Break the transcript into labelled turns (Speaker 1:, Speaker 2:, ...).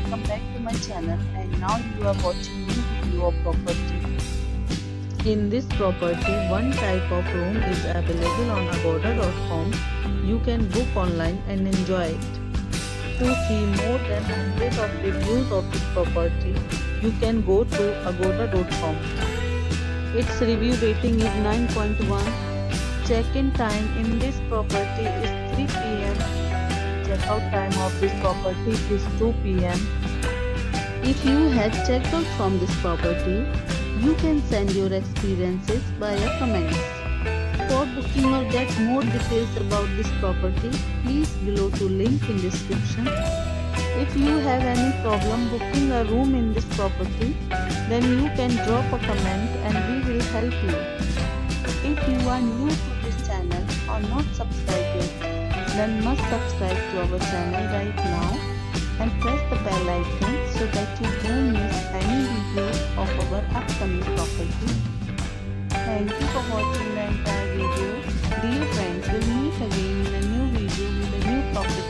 Speaker 1: welcome back to my channel, and now you are watching new video of property. In this property, one type of room is available on agoda.com. You can book online and enjoy it. To see more than 100 of reviews of this property, you can go to agoda.com. Its review rating is 9.1. Check-in time in this property is 3 p.m. Check-out time of this property is 2 p.m. If you had checked out from this property, you can send your experiences via comments. For booking or get more details about this property, please below to link in description. If you have any problem booking a room in this property, then you can drop a comment and we will help you. If you are new to this channel or not subscribed yet, then must subscribe to our channel right now and press the bell icon so that you don't miss any video of our upcoming property. Thank you for watching the entire video. Dear friends, we'll meet again in a new video with a new property.